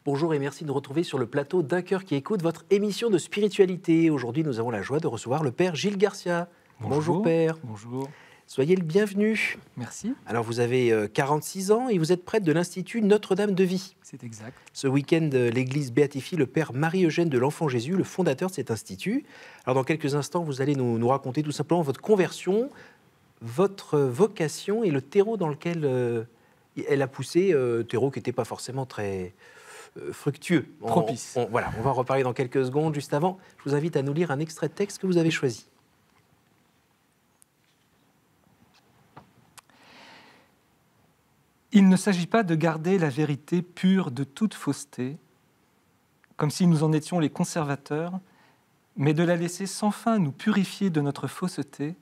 Bonjour et merci de nous retrouver sur le plateau d'Un cœur qui écoute votre émission de spiritualité. Aujourd'hui, nous avons la joie de recevoir le Père Gilles Garcia. Bonjour Père. Bonjour. Soyez le bienvenu. Merci. Alors vous avez 46 ans et vous êtes prêtre de l'Institut Notre-Dame de Vie. C'est exact. Ce week-end, l'Église béatifie le Père Marie-Eugène de l'Enfant Jésus, le fondateur de cet institut. Alors dans quelques instants, vous allez nous raconter tout simplement votre conversion, votre vocation et le terreau dans lequel elle a poussé, terreau qui n'était pas forcément très fructueux. Propice. Voilà, on va en reparler dans quelques secondes. Juste avant, je vous invite à nous lire un extrait de texte que vous avez choisi. Il ne s'agit pas de garder la vérité pure de toute fausseté, comme si nous en étions les conservateurs, mais de la laisser sans fin nous purifier de notre fausseté,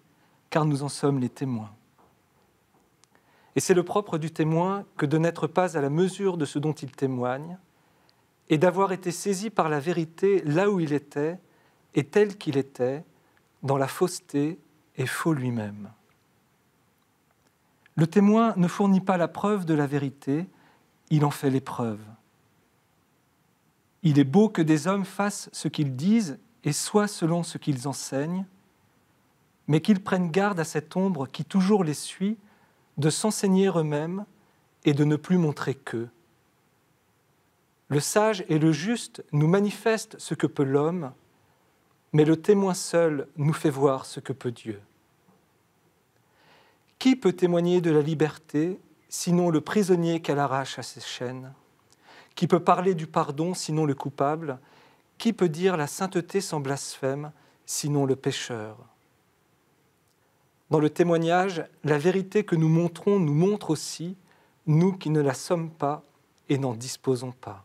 car nous en sommes les témoins. Et c'est le propre du témoin que de n'être pas à la mesure de ce dont il témoigne, et d'avoir été saisi par la vérité là où il était, et tel qu'il était, dans la fausseté et faux lui-même. Le témoin ne fournit pas la preuve de la vérité, il en fait l'épreuve. Il est beau que des hommes fassent ce qu'ils disent et soient selon ce qu'ils enseignent, mais qu'ils prennent garde à cette ombre qui toujours les suit, de s'enseigner eux-mêmes et de ne plus montrer qu'eux. Le sage et le juste nous manifestent ce que peut l'homme, mais le témoin seul nous fait voir ce que peut Dieu. Qui peut témoigner de la liberté, sinon le prisonnier qu'elle arrache à ses chaînes? Qui peut parler du pardon, sinon le coupable? Qui peut dire la sainteté sans blasphème, sinon le pécheur? Dans le témoignage, la vérité que nous montrons nous montre aussi, nous qui ne la sommes pas et n'en disposons pas.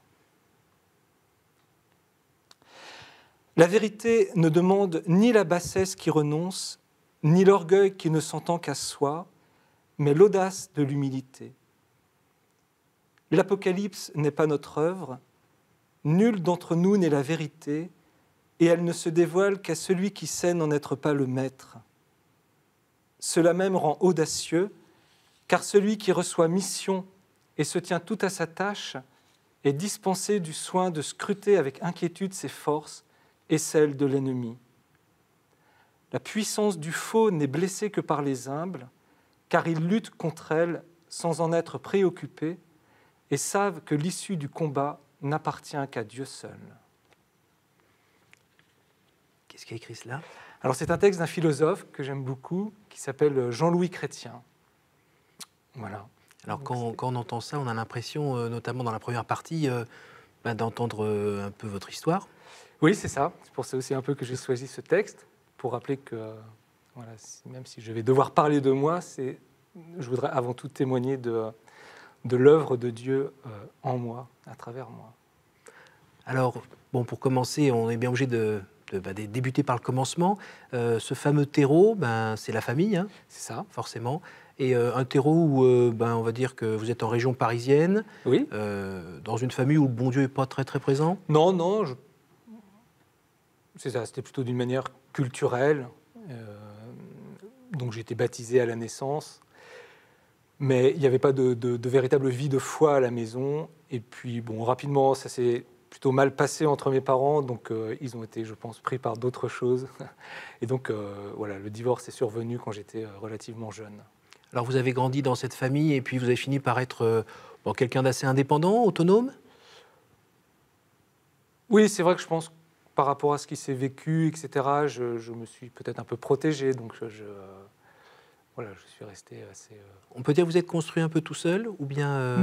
La vérité ne demande ni la bassesse qui renonce, ni l'orgueil qui ne s'entend qu'à soi, mais l'audace de l'humilité. L'Apocalypse n'est pas notre œuvre, nul d'entre nous n'est la vérité, et elle ne se dévoile qu'à celui qui sait n'en être pas le maître. Cela même rend audacieux, car celui qui reçoit mission et se tient tout à sa tâche est dispensé du soin de scruter avec inquiétude ses forces et celles de l'ennemi. La puissance du faux n'est blessée que par les humbles, car ils luttent contre elle sans en être préoccupés et savent que l'issue du combat n'appartient qu'à Dieu seul. Qu'est-ce qui a écrit cela ? Alors c'est un texte d'un philosophe que j'aime beaucoup, qui s'appelle Jean-Louis Chrétien. Voilà. Alors quand on entend ça, on a l'impression, notamment dans la première partie, d'entendre un peu votre histoire. Oui, c'est ça. C'est pour ça aussi un peu que j'ai choisi ce texte, pour rappeler que voilà, même si je vais devoir parler de moi, je voudrais avant tout témoigner de l'œuvre de Dieu en moi, à travers moi. Alors, bon, pour commencer, on est bien obligé de débuter par le commencement. Ce fameux terreau, c'est la famille, hein, C'est ça. forcément. Et un terreau où, on va dire que vous êtes en région parisienne, Oui. dans une famille où le bon Dieu n'est pas très très présent. Non, c'est ça, c'était plutôt d'une manière culturelle. Donc j'ai été baptisé à la naissance, mais il n'y avait pas de véritable vie de foi à la maison. Et puis, bon, rapidement, ça s'est plutôt mal passé entre mes parents, donc ils ont été, je pense, pris par d'autres choses. Et donc, voilà, le divorce est survenu quand j'étais relativement jeune. Alors vous avez grandi dans cette famille et puis vous avez fini par être quelqu'un d'assez indépendant, autonome. Oui, c'est vrai que je pense, par rapport à ce qui s'est vécu, etc., je me suis peut-être un peu protégé, donc voilà, je suis resté assez... On peut dire que vous êtes construit un peu tout seul ou bien...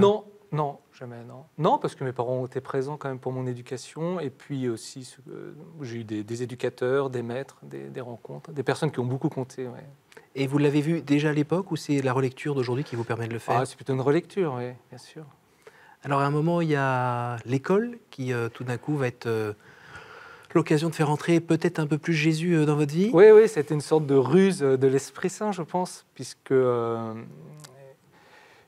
Non, jamais, non. Non, parce que mes parents ont été présents quand même pour mon éducation, et puis aussi, j'ai eu des éducateurs, des maîtres, des rencontres, des personnes qui ont beaucoup compté. Ouais. Et vous l'avez vu déjà à l'époque ou c'est la relecture d'aujourd'hui qui vous permet de le faire ? C'est plutôt une relecture, oui, bien sûr. Alors à un moment, il y a l'école qui tout d'un coup va être l'occasion de faire entrer peut-être un peu plus Jésus dans votre vie. Oui, c'était une sorte de ruse de l'Esprit Saint, je pense, puisque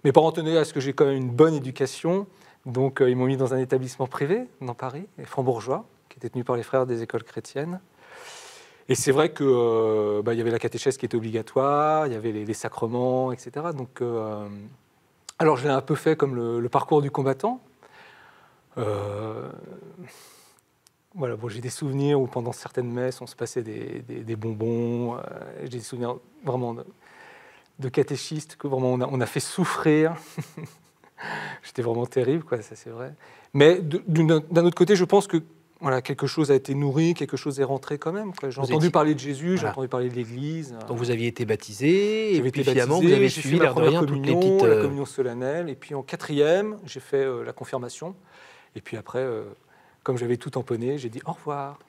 mes parents tenaient à ce que j'ai quand même une bonne éducation, donc ils m'ont mis dans un établissement privé dans Paris, Franc-Bourgeois, qui était tenu par les frères des écoles chrétiennes. Et c'est vrai qu'il y avait la catéchèse qui était obligatoire, il y avait les sacrements, etc. Donc, alors je l'ai un peu fait comme le parcours du combattant. Voilà, bon, j'ai des souvenirs où pendant certaines messes, on se passait des bonbons. J'ai des souvenirs vraiment de catéchistes que vraiment on a fait souffrir. J'étais vraiment terrible, quoi, ça c'est vrai. Mais d'un autre côté, je pense que voilà, quelque chose a été nourri, quelque chose est rentré quand même, quoi. J'ai entendu parler de Jésus, j'ai entendu parler de l'Église. Donc vous aviez été baptisé, et puis finalement baptisé, vous avez j'ai suivi fait ma l'air de première rien communion, toutes les petites... la communion solennelle, et puis en 4e, j'ai fait la confirmation. Et puis après, comme j'avais tout tamponné, j'ai dit au revoir.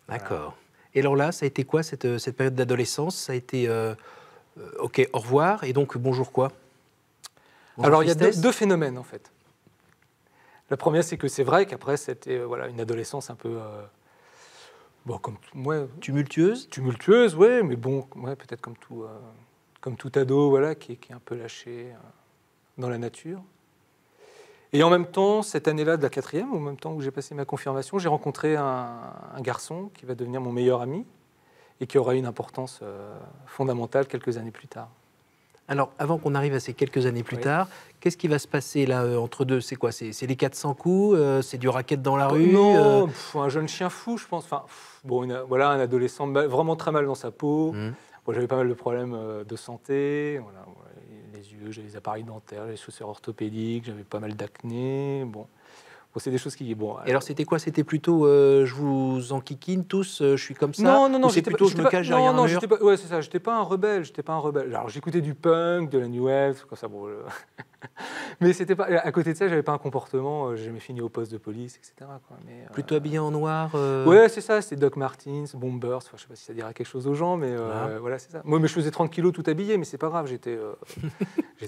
D'accord. Voilà. Et alors là, ça a été quoi cette période d'adolescence? Ça a été ok, au revoir, et donc bonjour quoi? Bonjour, alors il y a tristesse. deux phénomènes en fait. La première, c'est que c'est vrai qu'après, c'était voilà, une adolescence un peu bon, Tumultueuse? Tumultueuse, oui, mais bon, ouais, peut-être comme tout ado, voilà, qui est un peu lâché dans la nature. Et en même temps, cette année-là de la 4e, au même temps où j'ai passé ma confirmation, j'ai rencontré un garçon qui va devenir mon meilleur ami et qui aura une importance fondamentale quelques années plus tard. Alors, avant qu'on arrive à ces quelques années plus Oui. tard, qu'est-ce qui va se passer là entre deux? C'est quoi? C'est les 400 coups? C'est du racket dans la rue? Non, un jeune chien fou, je pense. Enfin, bon, voilà, un adolescent vraiment très mal dans sa peau. Bon, j'avais pas mal de problèmes de santé. Voilà, les yeux, j'avais des appareils dentaires, les chaussures orthopédiques, j'avais pas mal d'acné. Bon, c'est des choses qui... Bon, Et alors, c'était quoi? C'était plutôt je vous enquiquine tous, je suis comme ça? Non, ou c'est plutôt je me cache derrière un mur? ouais, c'est ça, j'étais pas un rebelle, Alors, j'écoutais du punk, de la new wave, comme ça, bon... Mais c'était pas... À côté de ça, j'avais pas un comportement, j'ai jamais fini au poste de police, etc. quoi. Mais, Plutôt habillé en noir? Ouais, c'est ça, c'était Doc Martens, Bombers, enfin, je sais pas si ça dira quelque chose aux gens, mais Voilà. voilà, c'est ça. Moi, mais je faisais 30 kilos tout habillé, mais c'est pas grave, j'étais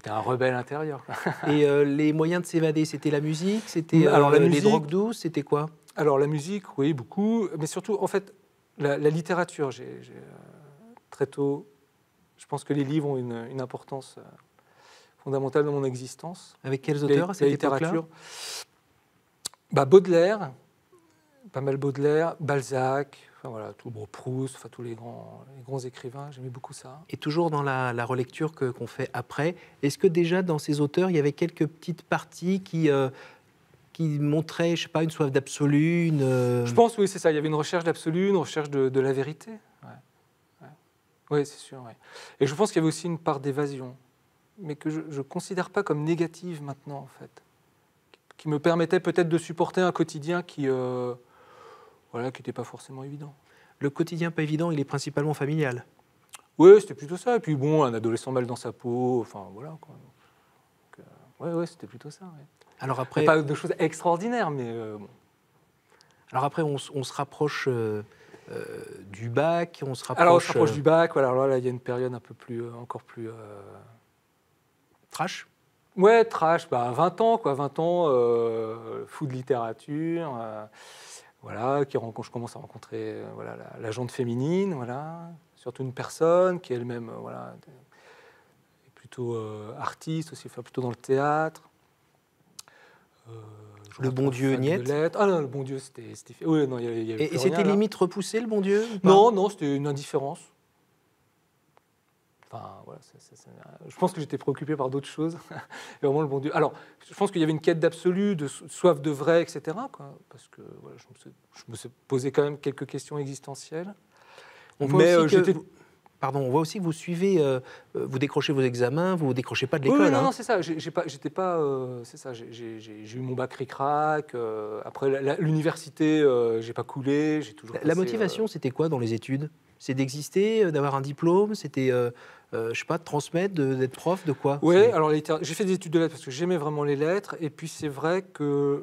un rebelle intérieur. quoi. Et les moyens de s'évader, c'était la musique? C'était Alors, la les musique- drogues douces? C'était quoi? Alors, la musique, oui, beaucoup, mais surtout, en fait, la littérature, très tôt, je pense que les livres ont une importance fondamentale dans mon existence. Avec quels auteurs à cette époque-là? Baudelaire, pas mal Baudelaire, Balzac, enfin, voilà, Proust, enfin, tous les grands écrivains, j'aimais beaucoup ça. Et toujours dans la relecture qu'on fait après, est-ce que déjà dans ces auteurs, il y avait quelques petites parties qui montraient, je sais pas, une soif d'absolu, Je pense, oui, c'est ça, il y avait une recherche d'absolu, une recherche de la vérité. Oui, c'est sûr. Ouais. Et je pense qu'il y avait aussi une part d'évasion, mais que je ne considère pas comme négative maintenant, en fait, qui me permettait peut-être de supporter un quotidien qui n'était pas forcément évident. Le quotidien pas évident, il est principalement familial. Oui, c'était plutôt ça. Et puis bon, un adolescent mal dans sa peau, enfin voilà. Quoi. Donc, ouais, c'était plutôt ça. Ouais. Alors après, pas de choses extraordinaires, mais bon. Alors après, on se rapproche du bac, on se rapproche... Alors on se rapproche du bac, voilà, alors là, il y a une période un peu plus, encore plus... Trash? Ouais, trash, 20 ans, quoi, 20 ans, fou de littérature, voilà, je commence à rencontrer voilà, la gente féminine, voilà, surtout une personne qui elle-même voilà, est plutôt artiste aussi, enfin, plutôt dans le théâtre. Le bon Dieu, niet? Ah non, le bon Dieu, c'était... Oui, non, il y avait Et plus c'était rien, là. limite repoussé, le bon Dieu? ou pas? Non, c'était une indifférence. Enfin, voilà, je pense que j'étais préoccupé par d'autres choses. Et vraiment, le bon Dieu. Alors, je pense qu'il y avait une quête d'absolu, de soif de vrai, etc. Quoi, parce que voilà, je me suis posé quand même quelques questions existentielles. On voit aussi que on voit aussi que vous suivez, vous décrochez vos examens, vous ne décrochez pas de l'école. Oui, non, c'est ça. J'ai eu mon bac ric-rac. Après l'université, j'ai pas coulé. J'ai toujours. La motivation, c'était quoi dans les études? C'est d'exister, d'avoir un diplôme? C'était, je sais pas, de transmettre, d'être prof, de quoi? Oui, alors j'ai fait des études de lettres parce que j'aimais vraiment les lettres. Et puis c'est vrai que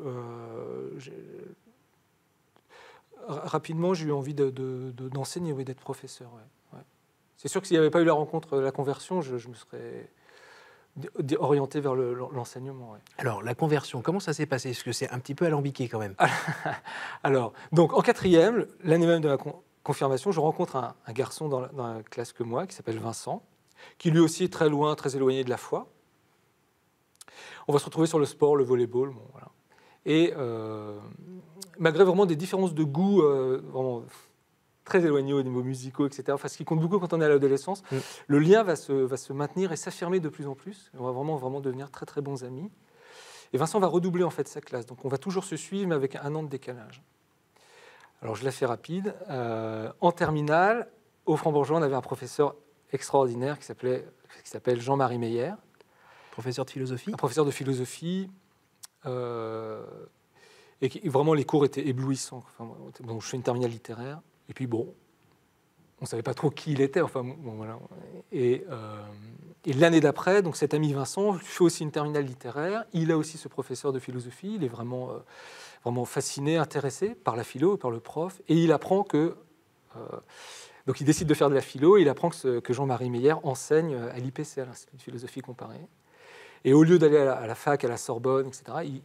rapidement, j'ai eu envie d'enseigner, oui, d'être professeur. Ouais. C'est sûr que s'il n'y avait pas eu la rencontre, la conversion, je me serais orienté vers l'enseignement. Ouais. Alors, la conversion, comment ça s'est passé? Parce que c'est un petit peu alambiqué quand même. Alors, donc en 4e, l'année même de la confirmation, je rencontre un garçon dans la classe que moi, qui s'appelle Vincent, qui lui aussi est très loin, très éloigné de la foi. On va se retrouver sur le sport, le volleyball, bon, voilà. Et malgré vraiment des différences de goût vraiment très éloignées au niveau musicaux, etc., enfin, ce qui compte beaucoup quand on est à l'adolescence, le lien va se maintenir et s'affirmer de plus en plus. On va vraiment devenir très très bons amis. Et Vincent va redoubler en fait sa classe. Donc on va toujours se suivre, mais avec 1 an de décalage. Alors je la fais rapide. En terminale, au Franc-Bourgeois, on avait un professeur extraordinaire qui s'appelle Jean-Marie Meyer. Professeur de philosophie. Un professeur de philosophie. Et vraiment, les cours étaient éblouissants. Enfin, donc, je fais une terminale littéraire. Et puis, bon, on ne savait pas trop qui il était. Enfin, bon, voilà. Et l'année d'après, donc cet ami Vincent fait aussi une terminale littéraire. Il a aussi ce professeur de philosophie. Il est vraiment, vraiment fasciné, intéressé par la philo, par le prof. Et il apprend que... donc, il décide de faire de la philo. Et il apprend que Jean-Marie Meyer enseigne à l'IPC, à l'Institut de philosophie comparée. Et au lieu d'aller à la fac, à la Sorbonne, etc., il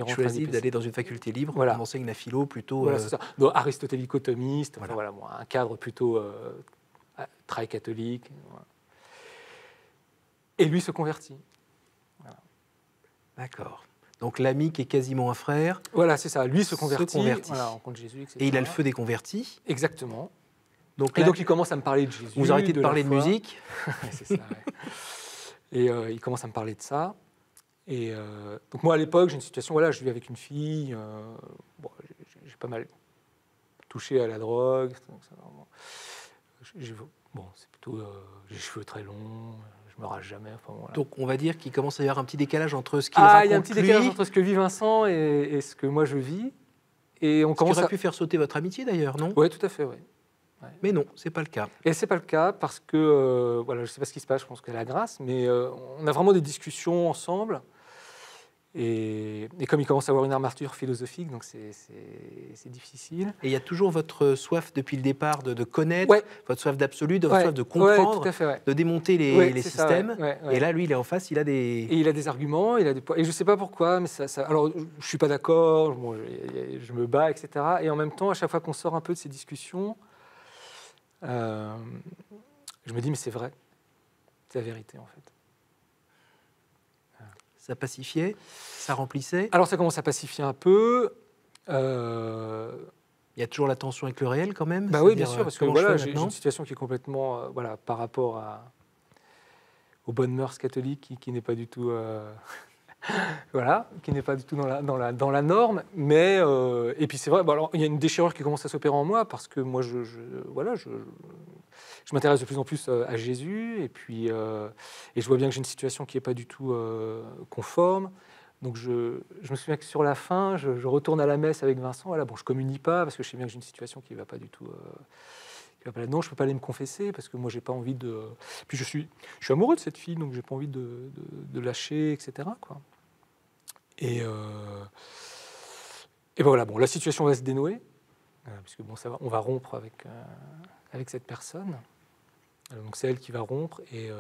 choisit d'aller dans une faculté libre, voilà. On enseigne la philo plutôt... Voilà, c'est ça. Donc, aristotélico-thomiste, voilà. Enfin, voilà, un cadre plutôt très catholique. Voilà. Et lui se convertit. Voilà. D'accord. Donc l'ami qui est quasiment un frère... Voilà, c'est ça. Lui se convertit. Voilà, rencontre Jésus, etc. Et il a le feu des convertis. Exactement. Donc là, et donc il commence à me parler de Jésus. Vous arrêtez de parler de musique. C'est ça, ouais. Et il commence à me parler de ça. Et donc moi, à l'époque, j'ai une situation, voilà, je vis avec une fille, bon, j'ai pas mal touché à la drogue. Bon, c'est plutôt, j'ai les cheveux très longs, je me rase jamais. Enfin, voilà. Donc on va dire qu'il commence à y avoir un petit décalage entre ce qu'il raconte, il y a un petit décalage entre ce que vit Vincent et ce que moi je vis. Et on commence qui aurait pu faire sauter votre amitié d'ailleurs, non ? Oui, tout à fait, oui. Ouais. Mais non, c'est pas le cas. Et c'est pas le cas parce que, voilà, je sais pas ce qui se passe, je pense qu'elle a la grâce, mais on a vraiment des discussions ensemble. Et comme il commence à avoir une armature philosophique, donc c'est difficile. Et il y a toujours votre soif depuis le départ de connaître, ouais. votre soif d'absolu, votre soif de comprendre, tout à fait, ouais. de démonter les systèmes. Ça, ouais. Et là, lui, il est en face, il a des... Et il a des arguments, et je ne sais pas pourquoi, mais alors, je ne suis pas d'accord, bon, je me bats, etc. Et en même temps, à chaque fois qu'on sort un peu de ces discussions, je me dis, mais c'est vrai, c'est la vérité, en fait. Ça pacifiait, ça remplissait. Alors ça commence à pacifier un peu. Il y a toujours la tension avec le réel quand même. Bah oui, bien sûr, parce que voilà, j'ai une situation qui est complètement, voilà, par rapport aux bonnes mœurs catholiques, qui n'est pas du tout, voilà, qui n'est pas du tout dans la norme. Mais et puis c'est vrai, bon, alors il y a une déchirure qui commence à s'opérer en moi parce que moi, je m'intéresse de plus en plus à Jésus, et puis et je vois bien que j'ai une situation qui n'est pas du tout conforme. Donc je me souviens que sur la fin, je retourne à la messe avec Vincent. Voilà, bon, je communie pas parce que je sais bien que j'ai une situation qui ne va pas du tout. Non, je peux pas aller me confesser parce que moi j'ai pas envie de. Puis je suis amoureux de cette fille, donc j'ai pas envie de lâcher, etc. Quoi. Et ben voilà, bon, la situation va se dénouer puisque bon, ça va, on va rompre avec cette personne. Donc c'est elle qui va rompre et.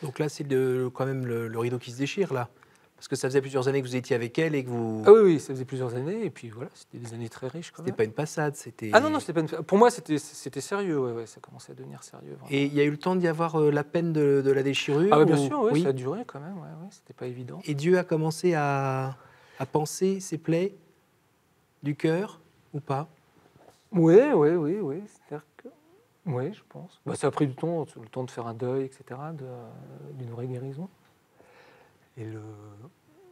Donc là, c'est quand même le rideau qui se déchire là. Parce que ça faisait plusieurs années que vous étiez avec elle et que vous... Ah oui, ça faisait plusieurs années, et puis voilà, c'était des années très riches. C'était pas une passade, c'était... Ah non, c'était pas pour moi, c'était sérieux, ouais, ça commençait à devenir sérieux. Vraiment. Et il y a eu le temps d'y avoir la peine de la déchirure? Ah bien sûr, oui, ça a duré quand même, ouais, c'était pas évident. Et Dieu a commencé à panser ses plaies du cœur, ou pas? Oui, c'est-à-dire que... Oui, je pense. Bah, ça a pris du temps, le temps de faire un deuil, etc., d'une vraie guérison.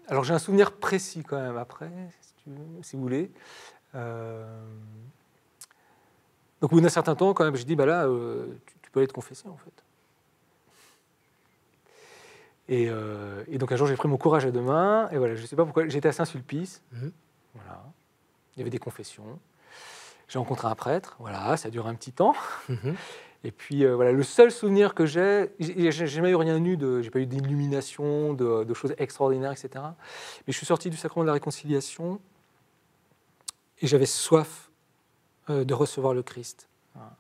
Alors j'ai un souvenir précis quand même après, si vous voulez. Donc au bout d'un certain temps, quand même, j'ai dit, bah là, tu peux aller te confesser en fait. Et donc un jour, j'ai pris mon courage à deux mains, et voilà, je ne sais pas pourquoi, j'étais à Saint-Sulpice, voilà. Il y avait des confessions. J'ai rencontré un prêtre, voilà, ça a duré un petit temps. Et puis voilà, le seul souvenir que j'ai jamais eu rien eu j'ai pas eu d'illumination, de choses extraordinaires, etc. Mais je suis sorti du sacrement de la réconciliation et j'avais soif de recevoir le Christ. Voilà.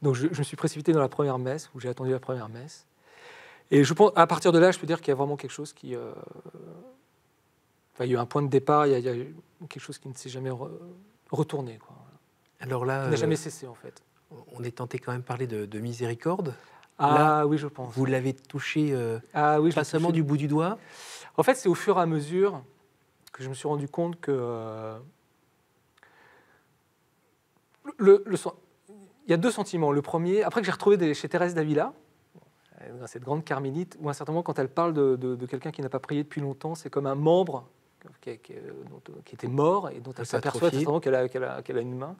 Donc je me suis précipité dans la première messe, où j'ai attendu la première messe. Et je pense, à partir de là, je peux dire qu'il y a vraiment quelque chose qui... Enfin, il y a eu un point de départ, il y a quelque chose qui ne s'est jamais retourné, quoi. Alors là, qui n'a jamais cessé, en fait. On est tenté quand même de parler de miséricorde. Ah là, oui, je pense. Vous l'avez touché oui, pas seulement du bout du doigt. En fait, c'est au fur et à mesure que je me suis rendu compte que il y a deux sentiments. Le premier, après que j'ai retrouvé chez Thérèse d'Avila, dans cette grande carmélite, où à un certain moment, quand elle parle de quelqu'un qui n'a pas prié depuis longtemps, c'est comme un membre qui était mort et dont elle s'aperçoit à un certain moment qu'elle a une main.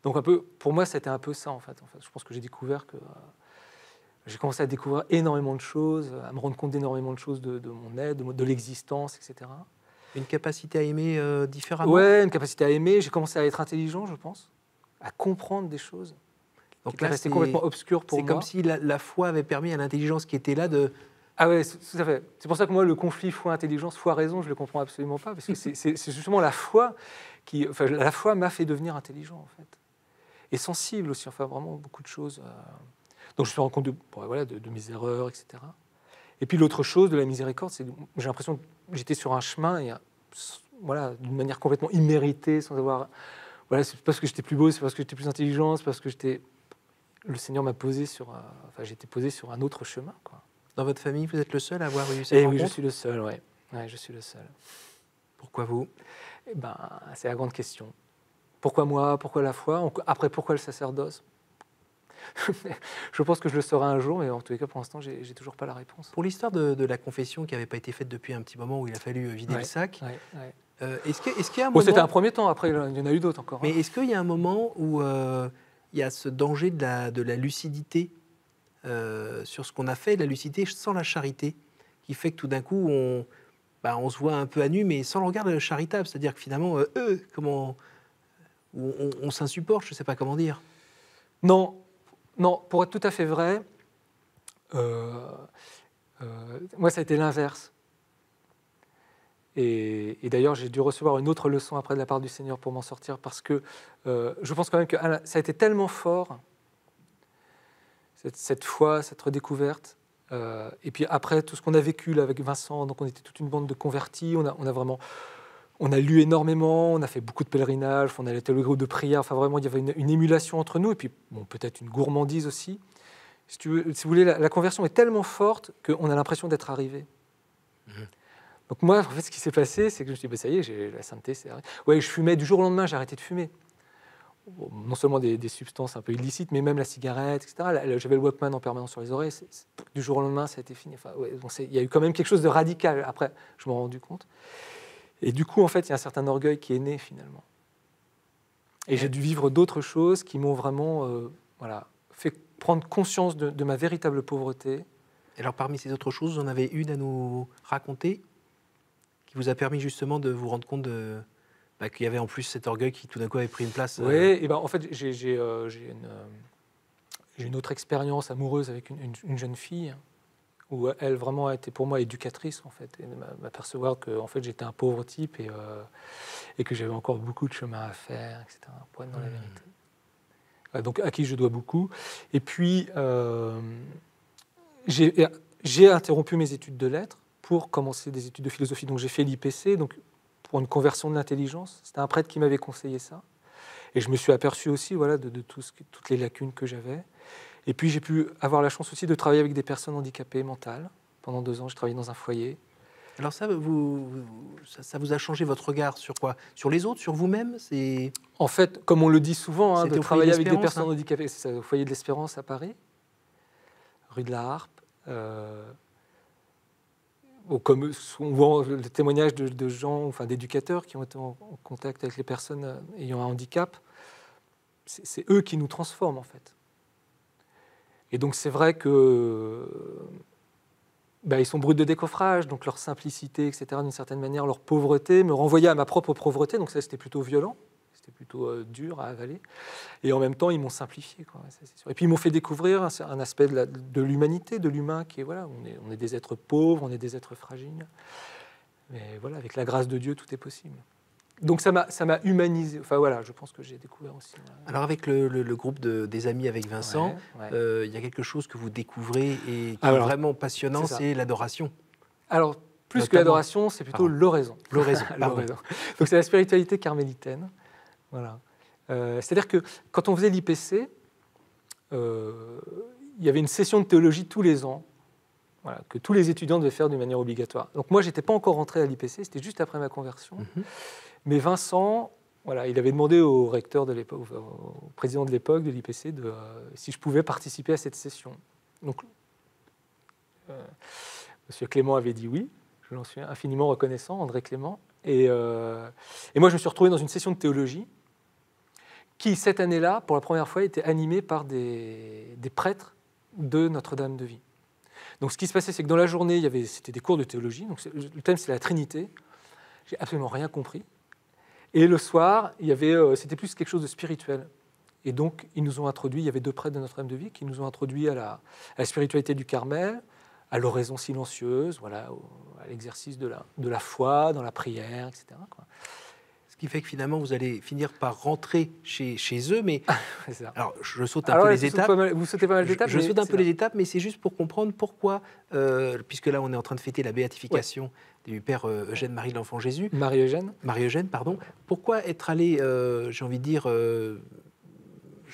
Donc un peu, pour moi, c'était un peu ça en fait. Je pense que j'ai découvert que j'ai commencé à découvrir énormément de choses, à me rendre compte d'énormément de choses de mon être, de l'existence, etc. Une capacité à aimer différemment. Ouais, une capacité à aimer. J'ai commencé à être intelligent, je pense, à comprendre des choses. Donc qui là, restait complètement obscur pour moi. C'est comme si la foi avait permis à l'intelligence qui était là de... Ah ouais, tout à fait. C'est pour ça que moi, le conflit foi-intelligence, foi-raison, je ne le comprends absolument pas, parce que c'est justement la foi qui... Enfin, la foi m'a fait devenir intelligent, en fait. Et sensible aussi, enfin, vraiment beaucoup de choses. Donc je me suis rendu compte de mes erreurs, etc. Et puis l'autre chose de la miséricorde, c'est que j'ai l'impression que j'étais sur un chemin, et voilà, d'une manière complètement imméritée, sans avoir... Voilà, c'est parce que j'étais plus beau, c'est parce que j'étais plus intelligent, c'est parce que j'étais... Le Seigneur m'a posé sur... Enfin, j'ai été posé sur un autre chemin, quoi. Dans votre famille, vous êtes le seul à avoir eu cette rencontre ? Oui, je suis le seul, ouais. Ouais, je suis le seul. Pourquoi vous ? Eh ben, c'est la grande question. Pourquoi moi ? Pourquoi la foi ? Après, pourquoi le sacerdoce ? Je pense que je le saurai un jour, mais en tous les cas, pour l'instant, j'ai toujours pas la réponse. Pour l'histoire de la confession qui n'avait pas été faite depuis un petit moment, où il a fallu vider le sac, est-ce qu'il y a un moment... C'était un premier temps, après, il y en a eu d'autres encore. Mais est-ce qu'il y a un moment où il y a ce danger de la lucidité sur ce qu'on a fait, de la lucidité sans la charité, qui fait que tout d'un coup, on se voit un peu à nu, mais sans le regard charitable. C'est-à-dire que finalement, on s'insupporte, je ne sais pas comment dire. Non, pour être tout à fait vrai, moi, ça a été l'inverse. Et d'ailleurs, j'ai dû recevoir une autre leçon après de la part du Seigneur pour m'en sortir, parce que je pense quand même que ça a été tellement fort, cette foi, cette redécouverte. Et puis après, tout ce qu'on a vécu là, avec Vincent, donc on était toute une bande de convertis, on a lu énormément, on a fait beaucoup de pèlerinages, on a été le groupe de prière, enfin vraiment, il y avait une émulation entre nous, et puis bon, peut-être une gourmandise aussi. Si vous voulez, la conversion est tellement forte qu'on a l'impression d'être arrivé. Donc moi, en fait, ce qui s'est passé, c'est que je me suis dit, ça y est, j'ai la sainteté, c'est arrivé. Ouais, je fumais du jour au lendemain, j'ai arrêté de fumer. Bon, non seulement des substances un peu illicites, mais même la cigarette, etc. J'avais le Walkman en permanence sur les oreilles. Du jour au lendemain, ça a été fini. Enfin, il y a eu quand même quelque chose de radical. Après, je m'en suis rendu compte. Et du coup, en fait, il y a un certain orgueil qui est né, finalement. Et j'ai dû vivre d'autres choses qui m'ont vraiment fait prendre conscience de ma véritable pauvreté. Et alors, parmi ces autres choses, vous en avez une à nous raconter qui vous a permis justement de vous rendre compte qu'il y avait en plus cet orgueil qui tout d'un coup avait pris une place. Oui, et en fait, j'ai une autre expérience amoureuse avec une jeune fille où elle vraiment a été pour moi éducatrice en fait, et m'apercevoir que en fait j'étais un pauvre type et que j'avais encore beaucoup de chemin à faire, etc. pour être dans la vérité. Donc à qui je dois beaucoup. Et puis j'ai interrompu mes études de lettres pour commencer des études de philosophie. Donc j'ai fait l'IPC, donc pour une conversion de l'intelligence. C'était un prêtre qui m'avait conseillé ça. Et je me suis aperçu aussi de toutes les lacunes que j'avais. Et puis j'ai pu avoir la chance aussi de travailler avec des personnes handicapées mentales. Pendant 2 ans, j'ai travaillé dans un foyer. Alors ça vous a changé votre regard sur quoi ? Sur les autres, sur vous-même ? En fait, comme on le dit souvent, de travailler avec des personnes handicapées, handicapées, c'est ça, au foyer de l'Espérance à Paris, rue de la Harpe. Comme on voit le témoignage de gens, enfin d'éducateurs qui ont été en contact avec les personnes ayant un handicap, c'est eux qui nous transforment en fait. Et donc c'est vrai que ils sont bruts de décoffrage, donc leur simplicité, etc., d'une certaine manière, leur pauvreté me renvoyait à ma propre pauvreté, donc ça c'était plutôt violent, c'était plutôt dur à avaler. Et en même temps, ils m'ont simplifié, quoi, ça, c'est sûr. Et puis ils m'ont fait découvrir un aspect de l'humanité, de l'humain, qui est, voilà, on est des êtres pauvres, on est des êtres fragiles. Mais voilà, avec la grâce de Dieu, tout est possible. Donc ça m'a humanisé. Enfin voilà, je pense que j'ai découvert aussi. Alors avec le groupe des amis avec Vincent, il y a quelque chose que vous découvrez et qui est vraiment passionnant, c'est l'adoration. Alors plus que l'adoration, c'est plutôt l'oraison. L'oraison, l'oraison. Donc c'est la spiritualité carmélitaine. Voilà. C'est-à-dire que quand on faisait l'IPC, il y avait une session de théologie tous les ans, voilà, que tous les étudiants devaient faire d'une manière obligatoire. Donc moi, je n'étais pas encore rentré à l'IPC, c'était juste après ma conversion. Mais Vincent, voilà, il avait demandé au recteur de l'époque, au président de l'époque de l'IPC, si je pouvais participer à cette session. Donc Monsieur Clément avait dit oui. Je l'en suis infiniment reconnaissant, André Clément. Et moi, je me suis retrouvé dans une session de théologie qui, cette année-là, pour la première fois, était animée par des prêtres de Notre-Dame de Vie. Donc, ce qui se passait, c'est que dans la journée, c'était des cours de théologie. Donc, le thème, c'est la Trinité. J'ai absolument rien compris. Et le soir, c'était plus quelque chose de spirituel. Et donc, ils nous ont introduits, il y avait 2 prêtres de Notre-Dame de Vie qui nous ont introduits à la spiritualité du Carmel, à l'oraison silencieuse, voilà, à l'exercice de la foi, dans la prière, etc., quoi. Ce qui fait que finalement, vous allez finir par rentrer chez eux, mais C'est ça. alors je saute un peu les étapes. Vous sautez pas mal d'étapes. Je saute un peu les étapes, mais c'est juste pour comprendre pourquoi, puisque là, on est en train de fêter la béatification du Père Eugène-Marie de l'Enfant Jésus. Marie-Eugène, pardon. Pourquoi être allé, j'ai envie de dire, je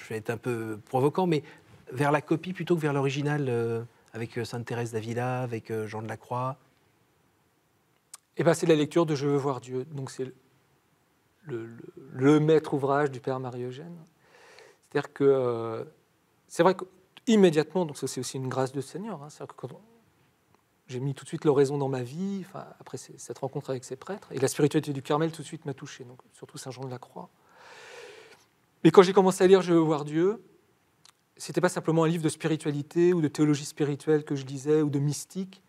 vais être un peu provocant, mais vers la copie plutôt que vers l'original, avec Sainte Thérèse d'Avila, avec Jean de la Croix? Eh ben, c'est la lecture de Je veux voir Dieu. Donc c'est le maître ouvrage du Père Marie-Eugène. C'est-à-dire que c'est vrai qu'immédiatement, donc ça c'est aussi une grâce de Seigneur, hein, c'est-à-dire que j'ai mis tout de suite l'oraison dans ma vie, après cette rencontre avec ces prêtres, et la spiritualité du Carmel tout de suite m'a touché, donc surtout Saint Jean de la Croix. Mais quand j'ai commencé à lire Je veux voir Dieu, c'était pas simplement un livre de spiritualité ou de théologie spirituelle que je lisais ou de mystique,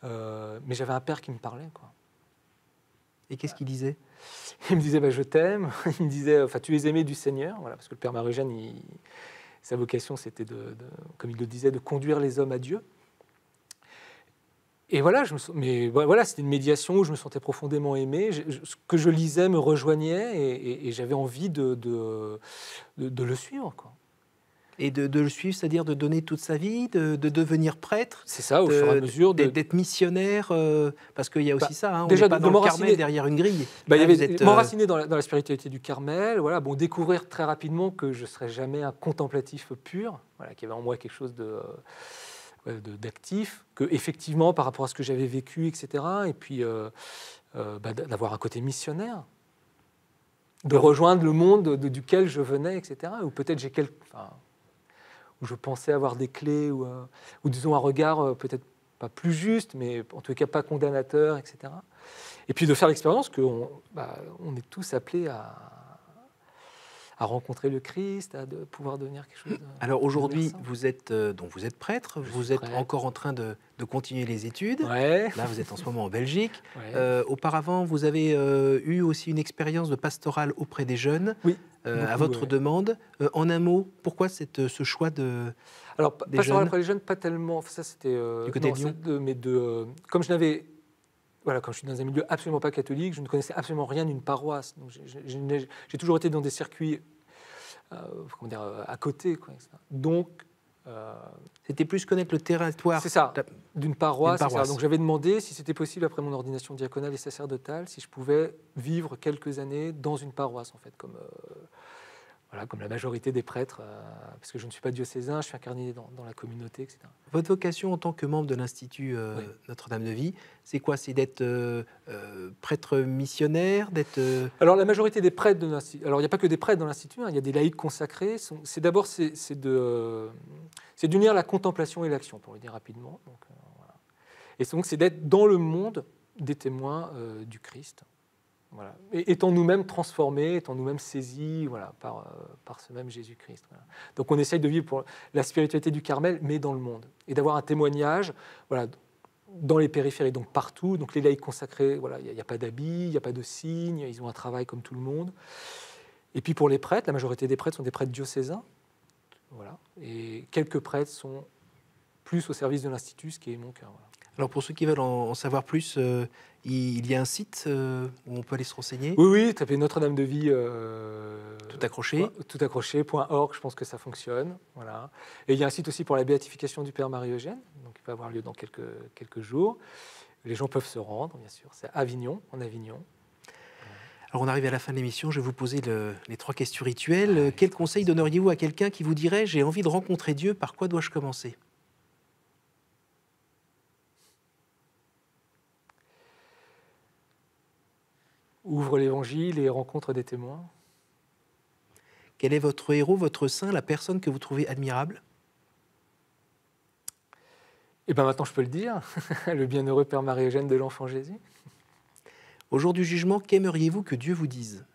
mais j'avais un père qui me parlait, quoi. Et qu'est-ce qu'il disait? Il me disait je t'aime. Il me disait tu es aimé du Seigneur, voilà, parce que le Père Marie-Eugène, sa vocation c'était comme il le disait, de conduire les hommes à Dieu. Et voilà, c'était une médiation où je me sentais profondément aimé. Ce que je lisais me rejoignait et j'avais envie de le suivre, quoi. Et de le suivre, c'est-à-dire de donner toute sa vie, de devenir prêtre. C'est ça, au fur et à mesure. D'être missionnaire, parce qu'il y a aussi ça, hein, on déjà n'est pas dans le Carmel derrière une grille. Il y avait m'enraciner dans la spiritualité du Carmel, voilà, découvrir très rapidement que je ne serais jamais un contemplatif pur, voilà, qu'il y avait en moi quelque chose d'actif, que effectivement, par rapport à ce que j'avais vécu, etc., et puis d'avoir un côté missionnaire, de rejoindre le monde duquel je venais, etc., ou peut-être où je pensais avoir des clés, ou disons un regard peut-être pas plus juste, mais en tout cas pas condamnateur, etc. Et puis de faire l'expérience qu'on est tous appelés à rencontrer le Christ, à pouvoir devenir quelque chose. Alors aujourd'hui, vous êtes prêtre, vous êtes encore en train de continuer les études. Ouais. Là, vous êtes en ce moment en Belgique. Ouais. Auparavant, vous avez eu aussi une expérience de pastorale auprès des jeunes. Oui. À votre demande. En un mot, pourquoi ce choix de... Alors, pastorale auprès des jeunes, pas tellement. Ça, c'était... du côté de Lyon. Comme je suis dans un milieu absolument pas catholique, je ne connaissais absolument rien d'une paroisse. Donc j'ai toujours été dans des circuits à côté, quoi, etc. Donc... c'était plus connaître le territoire. C'est ça, d'une paroisse. C'est ça. Donc j'avais demandé si c'était possible, après mon ordination diaconale et sacerdotale, si je pouvais vivre quelques années dans une paroisse, en fait, comme la majorité des prêtres, parce que je ne suis pas diocésain, je suis incarné dans la communauté, etc. Votre vocation en tant que membre de l'Institut Notre-Dame de Vie, c'est quoi? C'est d'être prêtre missionnaire, d'être... Alors la majorité des prêtres de l'Institut... Alors il n'y a pas que des prêtres dans l'Institut, hein, il y a des laïcs consacrés. C'est d'unir la contemplation et l'action, pour le dire rapidement. Donc, voilà. Et donc c'est d'être dans le monde des témoins du Christ. Voilà. Et étant nous-mêmes transformés, étant nous-mêmes saisis, voilà, par ce même Jésus-Christ. Voilà. Donc on essaye de vivre pour la spiritualité du Carmel, mais dans le monde. Et d'avoir un témoignage, voilà, dans les périphéries, donc partout. Donc les laïcs consacrés, voilà, il n'y a pas d'habits, il n'y a pas de signes, ils ont un travail comme tout le monde. Et puis pour les prêtres, la majorité des prêtres sont des prêtres diocésains. Voilà. Et quelques prêtres sont plus au service de l'Institut, ce qui est mon cœur. Voilà. Alors pour ceux qui veulent en savoir plus, il y a un site où on peut aller se renseigner. Oui, tapez Notre-Dame de Vie. Tout accroché. Tout accroché.org, je pense que ça fonctionne. Voilà. Et il y a un site aussi pour la béatification du Père Marie-Eugène, donc il va avoir lieu dans quelques jours. Les gens peuvent se rendre, bien sûr. C'est Avignon, en Avignon. Alors on arrive à la fin de l'émission, je vais vous poser les 3 questions rituelles. Quel conseil donneriez-vous à quelqu'un qui vous dirait « J'ai envie de rencontrer Dieu, par quoi dois-je commencer ?» Ouvre l'Évangile et rencontre des témoins. Quel est votre héros, votre saint, la personne que vous trouvez admirable? Et bien maintenant, je peux le dire, le bienheureux Père Marie-Eugène de l'Enfant Jésus. Au jour du jugement, qu'aimeriez-vous que Dieu vous dise?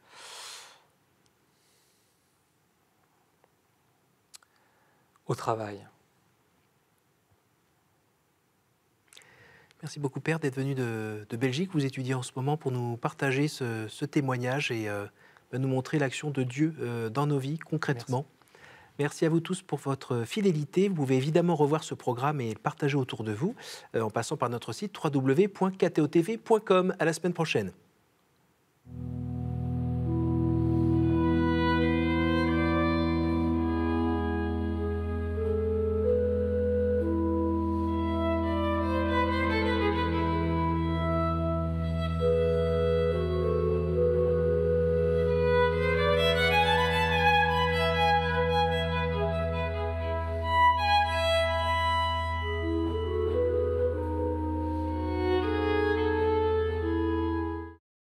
Au travail. Merci beaucoup, Père, d'être venu de Belgique. Vous étudiez en ce moment pour nous partager ce témoignage et nous montrer l'action de Dieu dans nos vies, concrètement. Merci à vous tous pour votre fidélité. Vous pouvez évidemment revoir ce programme et le partager autour de vous en passant par notre site www.ktotv.com. À la semaine prochaine.